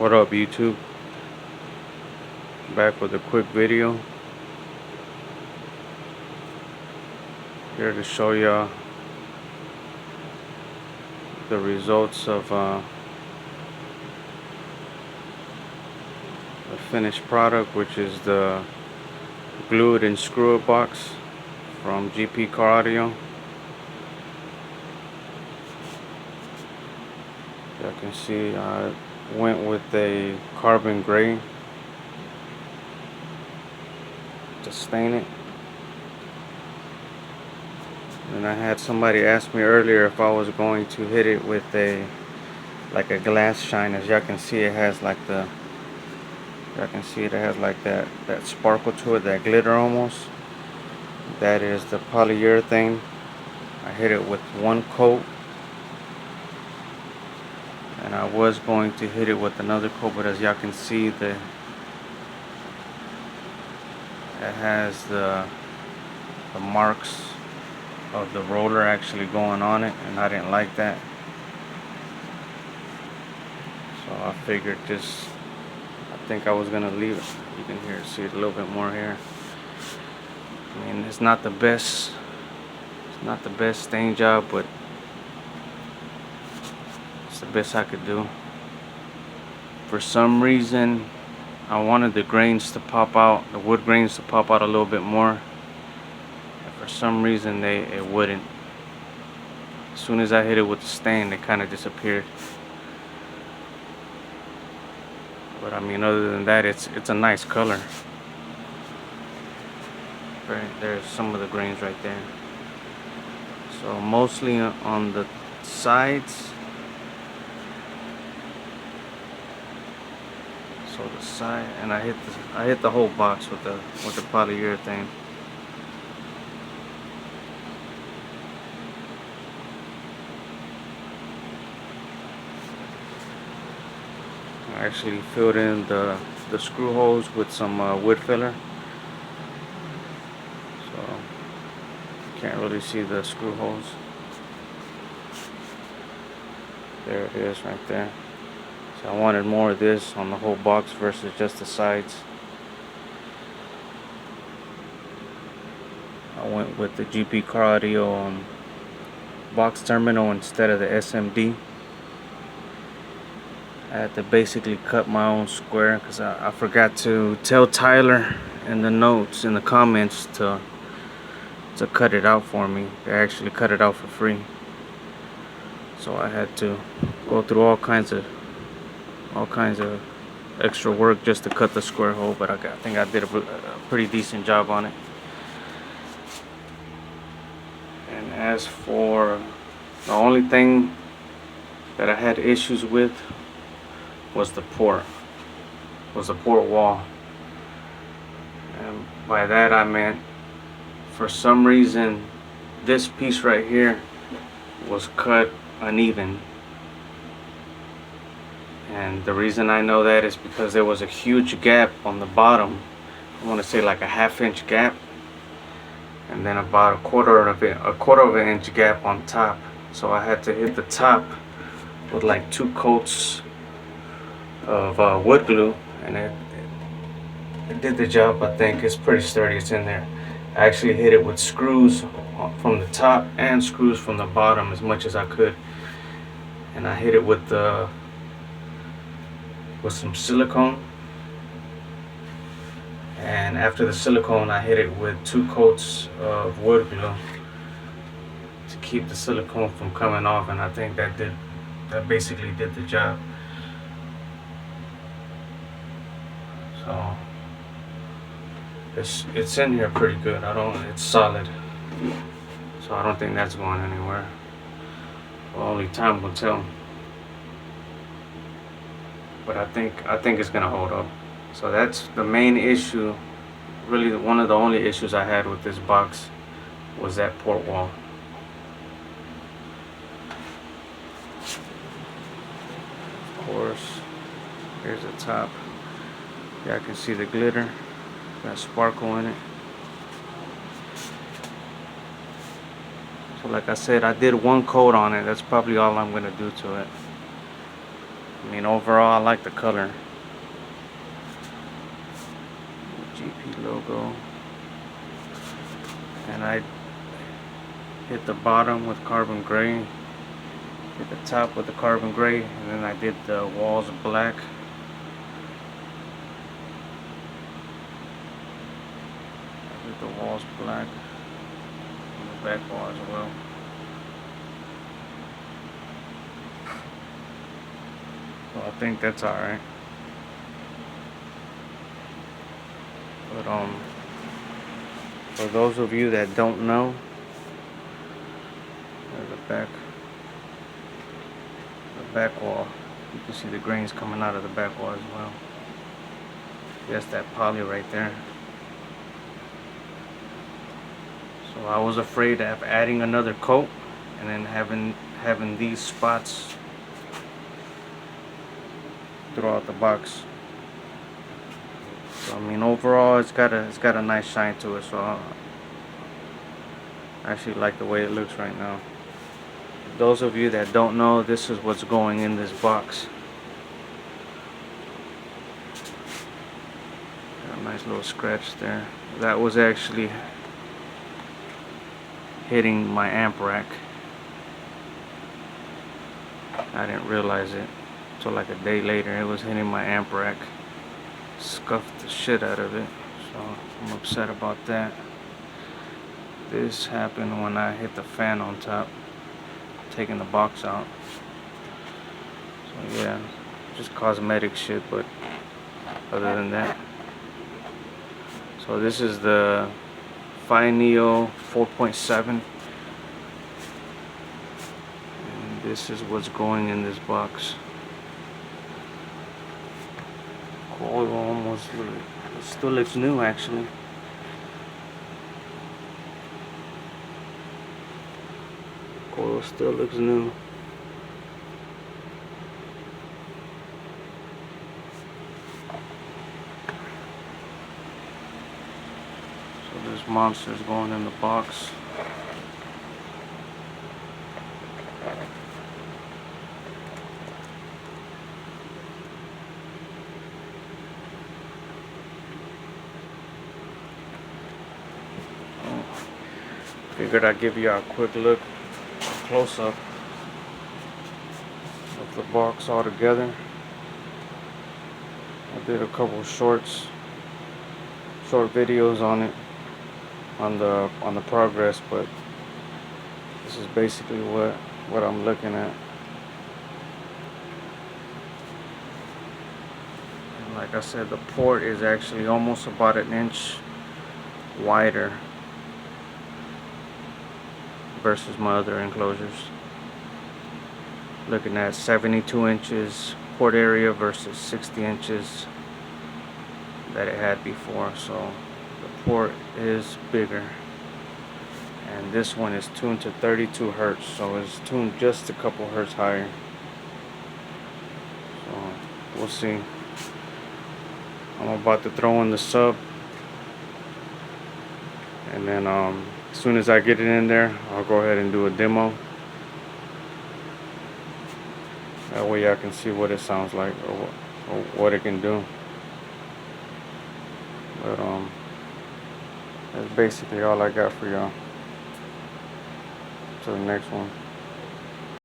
What up, YouTube? Back with a quick video here to show y'all the results of the finished product, which is the glue it and screw it box from GPcaraudio. Y'all can see I went with a carbon gray to stain it. And I had somebody ask me earlier if I was going to hit it with a glass shine. As y'all can see, it has that sparkle to it, that glitter almost. That is the polyurethane. I hit it with one coat, and I was going to hit it with another coat, but as y'all can see, it has the marks of the roller actually going on it, and I didn't like that, so I figured I think I was gonna leave it. You can see it a little bit more here. I mean, it's not the best stain job, but it's the best I could do. For some reason I wanted the grains to pop out, the wood grains to pop out a little bit more. For some reason it wouldn't. As soon as I hit it with the stain, they kind of disappeared. But I mean, other than that, it's a nice color. There's some of the grains right there. So mostly on the sides. So the side, and I hit the whole box with the polyurethane. I actually filled in the screw holes with some wood filler, so you can't really see the screw holes. There it is right there. So I wanted more of this on the whole box versus just the sides. I went with the GPcaraudio box terminal instead of the SMD. I had to basically cut my own square because I forgot to tell Tyler in the notes, in the comments, to cut it out for me. They actually cut it out for free. So I had to go through all kinds of extra work just to cut the square hole, but I think I did a pretty decent job on it. And as for the only thing that I had issues with was the port wall. And by that I meant, for some reason, this piece right here was cut uneven. And the reason I know that is because there was a huge gap on the bottom. I want to say like a ½ inch gap, and then about a quarter of an inch gap on top. So I had to hit the top with like 2 coats of wood glue, and it did the job. I think it's pretty sturdy. It's in there. I actually hit it with screws from the top and screws from the bottom as much as I could, and I hit it with some silicone. And after the silicone, I hit it with 2 coats of wood glue to keep the silicone from coming off, and I think that basically did the job. So it's in here pretty good. It's solid, so I don't think that's going anywhere. Well, only time will tell. But I think it's gonna hold up. So that's the main issue. Really, one of the only issues I had with this box was that port wall. Of course, here's the top. Yeah, I can see the glitter, got sparkle in it. So like I said, I did 1 coat on it. That's probably all I'm gonna do to it. I mean, overall, I like the color. The GP logo. And I hit the bottom with carbon gray, hit the top with the carbon gray, and then I did the walls black. I did the walls black and the back wall as well. So I think that's alright. But for those of you that don't know, there's the back wall. You can see the grains coming out of the back wall as well. That's that poly right there. So I was afraid of adding another coat and then having these spots throughout the box. So I mean, overall, it's got a nice shine to it. So I actually like the way it looks right now. Those of you that don't know, this is what's going in this box. Got a nice little scratch there. That was actually hitting my amp rack. I didn't realize it until like a day later. It was hitting my amp rack. Scuffed the shit out of it, so I'm upset about that. This happened when I hit the fan on top, taking the box out. So yeah, just cosmetic shit, but other than that. So this is the Phi Neo 4.7, and this is what's going in this box. Coil almost still looks new actually. Coil still looks new. So this monster's going in the box. Figured I'd give you a quick look, close up of the box all together. I did a couple short videos on it, on the progress, but this is basically what I'm looking at. And like I said, the port is actually almost about an inch wider versus my other enclosures. Looking at 72 inches port area versus 60 inches that it had before. So the port is bigger, and this one is tuned to 32 hertz, so it's tuned just a couple hertz higher. So we'll see. I'm about to throw in the sub, and then as soon as I get it in there, I'll go ahead and do a demo. That way y'all can see what it sounds like, or what it can do. But that's basically all I got for y'all. Till the next one.